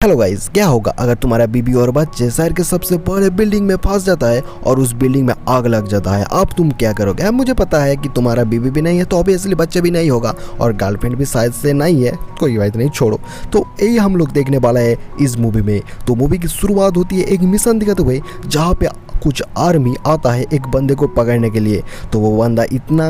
Hello guys, क्या होगा अगर तुम्हारा बीबी और बच्चे शहर के सबसे बड़े बिल्डिंग में फंस जाता है और उस बिल्डिंग में आग लग जाता है। अब तुम क्या करोगे? अब मुझे पता है कि तुम्हारा बीबी भी नहीं है तो ऑब्वियसली बच्चे भी नहीं होगा और गर्लफ्रेंड भी शायद से नहीं है। कोई बात नहीं, छोड़ो। तो यही हम लोग देखने वाला है इस मूवी में। तो मूवी की शुरुआत होती है एक मिशन दिखाते हुए जहाँ पे कुछ आर्मी आता है एक बंदे को पकड़ने के लिए। तो वो बंदा इतना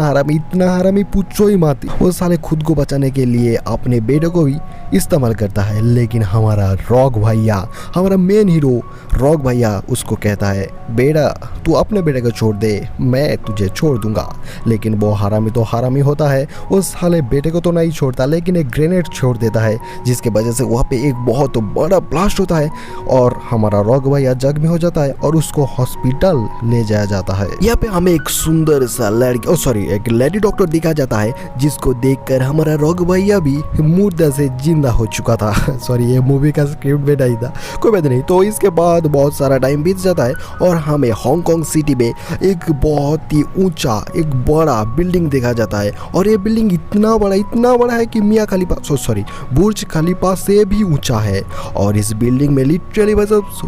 हरामी पूछो ही मत। वो साले खुद को बचाने के लिए अपने बेटे को भी इस्तेमाल करता है। लेकिन हमारा रॉक भैया, हमारा मेन हीरो रॉक भैया उसको कहता है, बेटा तू अपने बेटे को छोड़ दे, मैं तुझे छोड़ दूंगा। लेकिन वो हरामी तो हरामी होता है, उस साले बेटे को तो नहीं छोड़ता लेकिन एक ग्रेनेड छोड़ देता है जिसकी वजह से वहाँ पे एक बहुत बड़ा ब्लास्ट होता है और हमारा रॉक भैया जख्मी हो जाता है और उसको हॉस्पिटल ले जाया जाता है। यहाँ पे हमें एक सुंदर सा एक लेडी डॉक्टर दिखा जाता है जिसको देखकर हमारा रॉक भैया भी मुर्दा से जिंदा हो चुका था। ये मूवी का स्क्रिप्ट में नहीं था, कोई बात नहीं। तो इसके बाद बहुत सारा टाइम बीत जाता है और हमें हांगकांग सिटी में एक बहुत ही ऊंचा एक बड़ा बिल्डिंग देखा जाता है और ये बिल्डिंग इतना बड़ा है कि मियाँ खलीफा बुर्ज खलीफा से भी ऊंचा है। और इस बिल्डिंग में लिटरली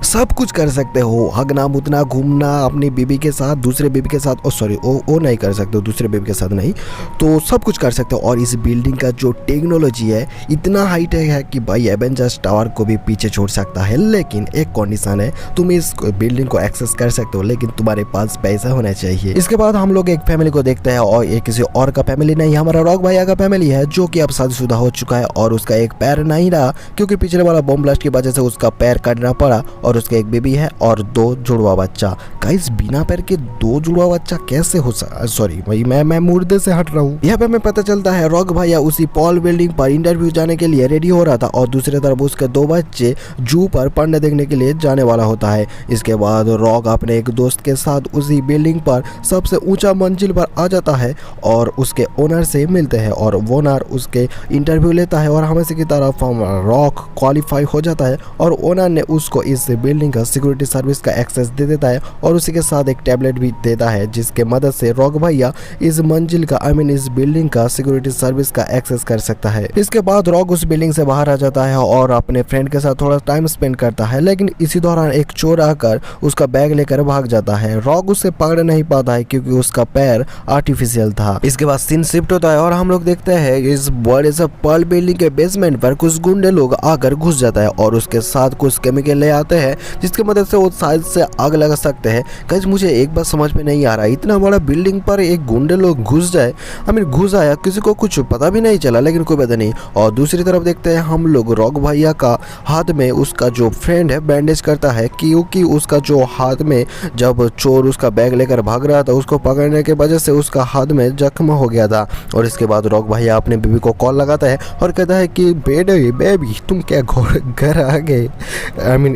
सब कुछ कर सकते हो, हगना मुतना, घूमना अपनी बीबी के साथ, दूसरे बीबी के साथ, वो नहीं कर सकते, दूसरे बीबी के साथ नहीं, तो सब कुछ कर सकते हो। और इस बिल्डिंग का जो टेक्नोलॉजी है इतना हाईटेक है कि भाई एवेंजर्स टावर को भी पीछे छोड़ सकता है। लेकिन एक कंडीशन है, तुम इस बिल्डिंग को एक्सेस कर सकते हो लेकिन तुम्हारे पास पैसा होना चाहिए। इसके बाद हम लोग एक फैमिली को देखते हैं और ये किसी और का फैमिली नहीं, हमारा रॉक भैया का फैमिली है जो कि अब शादीशुदा हो चुका है और उसका एक पैर नहीं रहा क्योंकि पिछले वाला बम ब्लास्ट की वजह से उसका पैर काटना पड़ा और उसके एक बेबी है और 2 जुड़वा बच्चा। गाइस बिना पैर के 2 जुड़वा बच्चा कैसे हो भाई मैं मुर्दे से हट रहा हूँ। यहाँ पे हमें पता चलता है रॉक भैया उसी पॉल बिल्डिंग पर इंटरव्यू जाने के लिए रेडी हो रहा था और दूसरी तरफ उसके 2 बच्चे जू पर पंडे देखने के लिए जाने वाला होता है। इसके बाद रॉक अपने एक दोस्त के साथ उसी बिल्डिंग पर सबसे ऊंचा मंजिल पर आ जाता है और उसके ओनर से मिलते हैं और ओनर उसके इंटरव्यू लेता है और हमेशा की तरफ रॉक क्वालिफाई हो जाता है और ओनर ने उसको इस बिल्डिंग का सिक्योरिटी सर्विस का एक्सेस दे देता है और उसी के साथ एक टैबलेट भी देता है जिसके मदद से रॉक भैया इस मंजिल का इस बिल्डिंग का सिक्योरिटी सर्विस का एक्सेस कर सकता है। इसके बाद रॉक उस बिल्डिंग से बाहर आ जाता है और अपने फ्रेंड के साथ थोड़ा टाइम स्पेंड करता है। लेकिन इसी दौरान एक चोर आकर उसका बैग लेकर भाग जाता है। रॉक उसे पकड़ नहीं पाता है क्योंकि उसका पैर आर्टिफिशियल था। इसके बाद सीन शिफ्ट होता है और हम लोग देखते हैं इस बड़े से पर्ल बिल्डिंग के बेसमेंट पर कुछ गुंडे लोग आकर घुस जाता है और उसके साथ कुछ केमिकल ले आते हैं जिसकी मदद से वो शायद से आग लगा सकते हैं। गाइस मुझे एक बात समझ में नहीं आ रहा, इतना बड़ा बिल्डिंग पर एक गुंडे लोग घुस जाए, घुस आया, किसी को कुछ पता भी नहीं चला, लेकिन कोई बात नहीं। और दूसरी तरफ देखते हैं हम लोग रॉक भैया का हाथ में उसका जो फ्रेंड है बैंडेज करता है क्योंकि उसका जो हाथ में जब चोर उसका बैग लेकर भाग रहा था उसको पकड़ने के वजह से उसका हाथ में जख्म हो गया था। और इसके बाद रॉक भैया अपने बीबी को कॉल लगाता है और कहता है कि बेबी तुम क्या घर आ गए।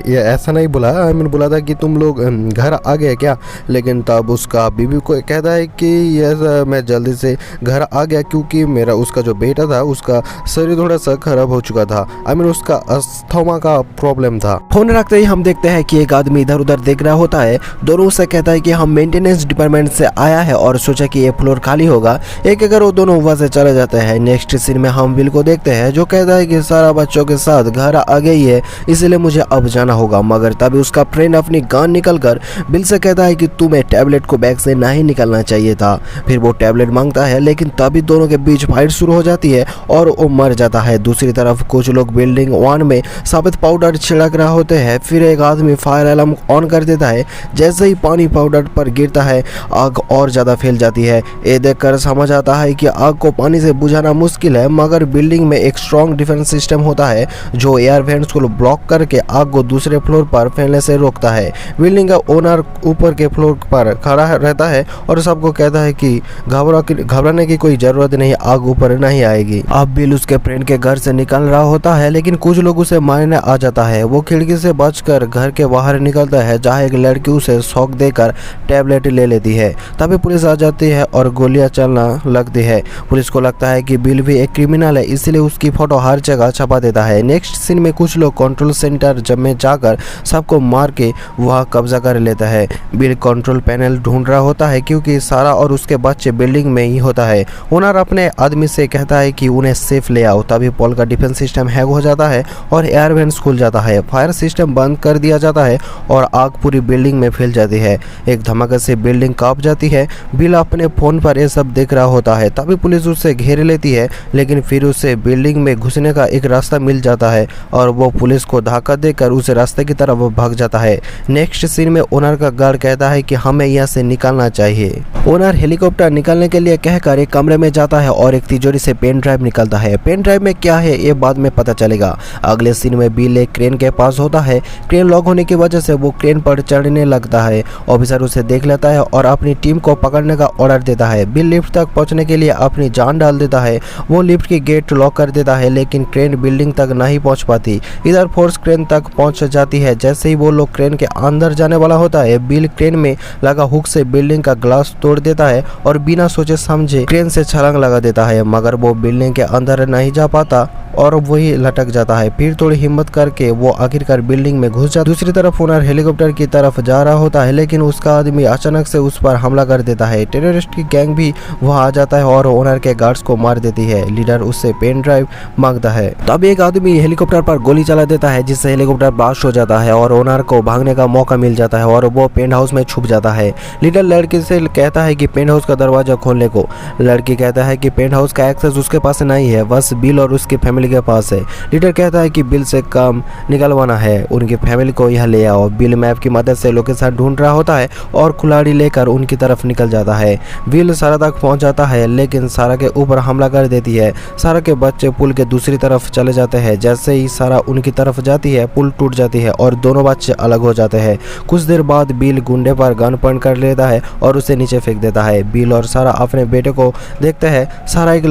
ये ऐसा नहीं बोला, बोला था कि तुम लोग घर आ गए क्या, लेकिन तब उसका बीबी को कहता है कि यस मैं जल्दी से घर आ गया क्योंकि मेरा उसका जो बेटा था उसका शरीर थोड़ा सा खराब हो चुका था, उसका अस्थमा का प्रॉब्लम था। फोन रखते ही हम देखते हैं कि एक आदमी इधर उधर देख रहा होता है। दोनों से कहता है कि हम मेंटेनेंस डिपार्टमेंट से आया है और सोचा कि ये फ्लोर खाली होगा। एक अगर वो दोनों वहां से चले जाते हैं। नेक्स्ट सीन में हम बिल को देखते हैं जो कहता है कि सारा बच्चों के साथ घर आ गई है इसलिए मुझे अब जाना होगा। मगर तभी उसका फ्रेंड अपनी गन निकल कर बिल से कहता है कि तुम्हें टैबलेट को बैग से नहीं निकलना चाहिए था। फिर वो टैबलेट मांगता है लेकिन तभी दोनों के बीच फाइट शुरू हो जाती है और वो मर जाता है। दूसरी तरफ कुछ लोग बिल्डिंग 1 में सफेद पाउडर छिड़क रहे होते हैं। फिर एक आदमी फायर अलार्म ऑन कर देता है। जैसे ही पानी पाउडर पर गिरता है आग और ज्यादा फैल जाती है। ये देखकर समझ आता है कि आग को पानी से बुझाना मुश्किल है मगर बिल्डिंग में एक स्ट्रॉन्ग डिफेंस सिस्टम होता है जो एयर वेंट्स को ब्लॉक करके आग को दूसरे फ्लोर पर फैलने से रोकता है। बिल्डिंग का ओनर ऊपर के फ्लोर पर खड़ा रहता है और सबको कहता है कि घबराने की कोई जरूरत नहीं, आग ऊपर नहीं आएगी। अब बिल उसके फ्रेंड के घर से निकल रहा होता है लेकिन कुछ लोग उसे मारने आ जाता है। वो खिड़की से बचकर घर के बाहर निकलता है जहाँ एक लड़की उसे शॉक देकर टैबलेट ले लेती है। तभी पुलिस आ जाती है और गोलियां चलना लगती है। पुलिस को लगता है कि बिल भी एक क्रिमिनल है इसलिए उसकी फोटो हर जगह छपा देता है। नेक्स्ट सीन में कुछ लोग कंट्रोल सेंटर में जाकर सबको मार के वहाँ कब्जा कर लेता है। बिल कंट्रोल पैनल ढूंढ रहा होता है क्योंकि सारा और उसके बच्चे बिल्डिंग में ही होता है। ओनर अपने आदमी से कहता है कि उन्हें सेफ ले आओ। तभी पॉल का डिफेंस सिस्टम हैक हो जाता है और एयर वेंट्स खुल जाता है। फायर सिस्टम बंद कर दिया जाता है और आग पूरी बिल्डिंग में फैल जाती है। एक धमाके से बिल्डिंग कांप जाती है। बिल अपने फोन पर यह सब देख रहा होता है। तभी पुलिस उसे घेर लेती है, लेकिन फिर उसे बिल्डिंग में घुसने का एक रास्ता मिल जाता है और वो पुलिस को धक्का देकर उस रास्ते की तरफ भाग जाता है। नेक्स्ट सीन में ओनर का गार्ड कहता है कि हमें यहाँ से निकलना चाहिए। ओनर हेलीकॉप्टर निकालने के लिए कहकर एक कमरे में जाता है और एक तिजोरी से पेन ड्राइव निकलता है। पेन ड्राइव में क्या है ये बाद में पता चलेगा। अगले सीन में बिल एक क्रेन के पास होता है। क्रेन लॉक होने की वजह से वो क्रेन पर चढ़ने लगता है। ऑफिसर उसे देख लेता है और अपनी टीम को पकड़ने का ऑर्डर देता है। बिल लिफ्ट तक पहुंचने के लिए अपनी जान डाल देता है। वो लिफ्ट की गेट लॉक कर देता है, लेकिन क्रेन बिल्डिंग तक नहीं पहुंच पाती। इधर फोर्स क्रेन तक पहुंच जाती है। जैसे ही वो लोग क्रेन के अंदर जाने वाला होता है, बिल क्रेन में लगा हुक से बिल्डिंग का ग्लास तोड़ देता है और बिना सोचे समझे क्रेन से छलांग लगा देता है, मगर वो बिल्डिंग के अंदर नहीं जा पाता और वही लटक जाता है। फिर थोड़ी हिम्मत करके वो आखिरकार बिल्डिंग में घुस जाता है। दूसरी तरफ ओनर हेलीकॉप्टर की तरफ जा रहा होता है, लेकिन उसका आदमी अचानक से उस पर हमला कर देता है। टेररिस्ट की गैंग भी वहां आ जाता है और ओनर के गार्ड्स को मार देती है। लीडर उससे पेन ड्राइव मांगता है। तब एक आदमी हेलीकॉप्टर पर गोली चला देता है, जिससे हेलीकॉप्टर ब्लास्ट हो जाता है और ओनर को भागने का मौका मिल जाता है और वो पेंट हाउस में छुप जाता है। लीडर लड़की से कहता है कि पेंट हाउस का दरवाजा खोलने को। लड़की कहता है कि पेंट हाउस का एक्सेस उसके पास नहीं है, बस बिल और उसकी फैमिली के पास है। लीडर कहता है कि बिल से काम निकलवाना है, उनकी फैमिली को यहाँ ले आओ। बिल मैप की मदद से लोकेशन ढूंढ रहा होता है और कुल्हाड़ी लेकर उनकी तरफ निकल जाता है। बिल सारा तक पहुंच जाता है, लेकिन सारा के ऊपर हमला कर देती है। सारा के बच्चे पुल के दूसरी तरफ चले जाते हैं। जैसे ही सारा उनकी तरफ जाती है, पुल टूट जाती है और दोनों बच्चे अलग हो जाते हैं। कुछ देर बाद बिल गुंडे पर गन पॉइंट कर लेता है और उसे नीचे फेंक देता है। बिल और सारा अपने बेटे को देखते हैं। सारा एक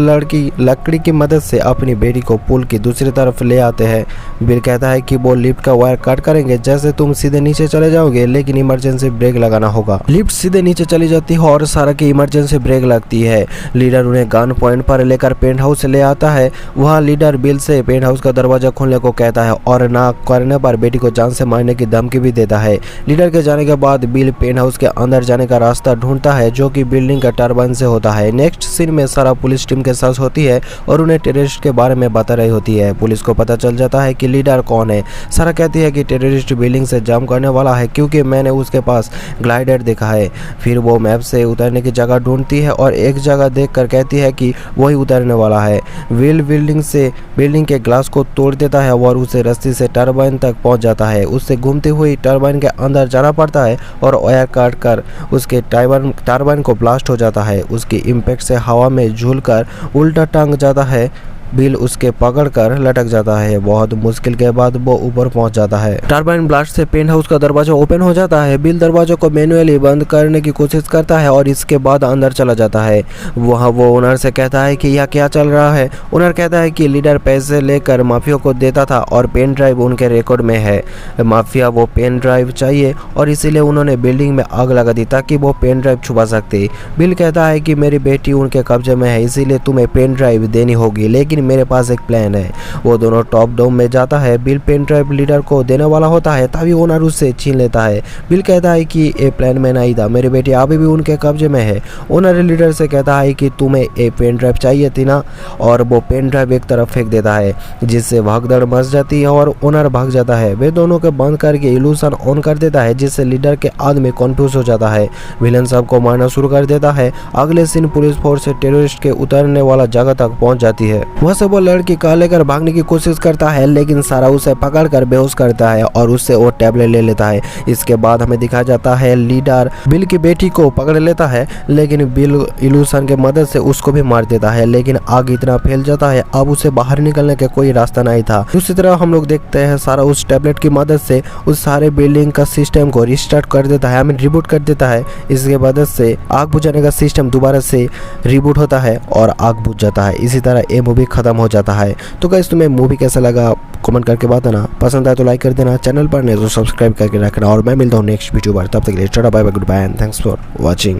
लकड़ी की मदद से अपनी बेटी को पुल की दूसरी तरफ ले आते हैं। बिल कहता है कि वो लिफ्ट का वायर कट करेंगे, जैसे तुम सीधे नीचे चले जाओगे, लेकिन इमरजेंसी ब्रेक लगाना होगा। लिफ्ट सीधे नीचे चली जाती है और सारा की इमरजेंसी ब्रेक लगती है। लीडर उन्हें गन पॉइंट पर लेकर पेंट हाउस ले आता है। वहाँ लीडर बिल से पेंट हाउस का दरवाजा खोलने को कहता है और ना करने पर बेटी को जान से मारने की धमकी भी देता है। लीडर के जाने के बाद बिल पेंट हाउस के अंदर जाने का रास्ता ढूंढता है, जो कि बिल्डिंग का टर्बाइन से होता है। नेक्स्ट सीन में सारा पुलिस टीम के साथ होती है और उन्हें टेररिस्ट के बारे में बता रही होती है। पुलिस को पता चल जाता है कि लीडर कौन है। सारा कहती है कि टेररिस्ट बिल्डिंग से जंप करने वाला है, क्योंकि मैंने उसके पास ग्लाइडर देखा है। फिर वो मैप से उतरने की जगह ढूंढती है और एक जगह देखकर कहती है कि वही उतरने वाला है। विल बिल्डिंग के ग्लास को तोड़ देता है और उसे रस्सी से टर्बाइन तक पहुंच जाता है। उससे घूमती हुई टर्बाइन के अंदर जाना पड़ता है और वायर काट कर उसके टर्बाइन को ब्लास्ट हो जाता है। उसकी इम्पैक्ट से हवा में झूलकर उल्टा टांग जाता है। बिल उसके पकड़कर लटक जाता है। बहुत मुश्किल के बाद वो ऊपर पहुंच जाता है। टर्बाइन ब्लास्ट से पेंट हाउस का दरवाजा ओपन हो जाता है। बिल दरवाजे को मैन्युअली बंद करने की कोशिश करता है और इसके बाद अंदर चला जाता है। वहाँ वो ओनर से कहता है कि यह क्या चल रहा है। ओनर कहता है कि लीडर पैसे लेकर माफिया को देता था और पेन ड्राइव उनके रिकॉर्ड में है। माफिया वो पेन ड्राइव चाहिए और इसीलिए उन्होंने बिल्डिंग में आग लगा दी ताकि वो पेन ड्राइव छुपा सकते। बिल कहता है कि मेरी बेटी उनके कब्जे में है, इसीलिए तुम्हें पेन ड्राइव देनी होगी, लेकिन मेरे पास एक प्लान है। वो दोनों टॉप डाउन में जाता है। बिल पेन ड्राइव लीडर को देने वाला होता है, तभी ओनर उससे छीन लेता है। बिल कहता है कि ये प्लान में नहीं था, मेरी बेटी अभी भी उनके कब्जे में है। ओनर लीडर से कहता है कि तुम्हें ये पेन ड्राइव चाहिए थी ना, और वो पेन ड्राइव एक तरफ फेंक देता है, जिससे भागदड़ मच जाती है और ओनर भाग जाता है। वे दोनों को बंद करके इल्यूशन ऑन कर देता है, जिससे लीडर के आदमी कन्फ्यूज हो जाता है। विलन सबको मारना शुरू कर देता है। अगले सीन पुलिस फोर्स टेररिस्ट के उतरने वाला जगह तक पहुंच जाती है। वहाँ से वो लड़की का लेकर भागने की कोशिश करता है, लेकिन सारा उसे पकड़कर बेहोश करता है और उससे वो टैबलेट ले लेता है। इसके बाद हमें दिखाया जाता है लीडर बिल की बेटी को पकड़ लेता है, लेकिन बिल इल्यूशन के मदद से उसको भी मार देता है। लेकिन आग इतना फैल जाता है, अब उसे बाहर निकलने का कोई रास्ता नहीं था। दूसरी तरफ हम लोग देखते हैं सारा उस टैबलेट की मदद से उस सारे बिल्डिंग का सिस्टम को रिस्टार्ट कर देता है, हमें रिबूट कर देता है। इसके मदद से आग बुझाने का सिस्टम दोबारा से रिबूट होता है और आग बुझ जाता है। इसी तरह ये मूवी खत्म हो जाता है। तो गाइस तुम्हें मूवी कैसा लगा कमेंट करके बताना। पसंद आए तो लाइक कर देना, चैनल पर नहीं तो सब्सक्राइब करके रखना। और मैं मिलता हूँ नेक्स्ट वीडियो पर, तब तक के लिए tata bye bye good bye and thanks for watching.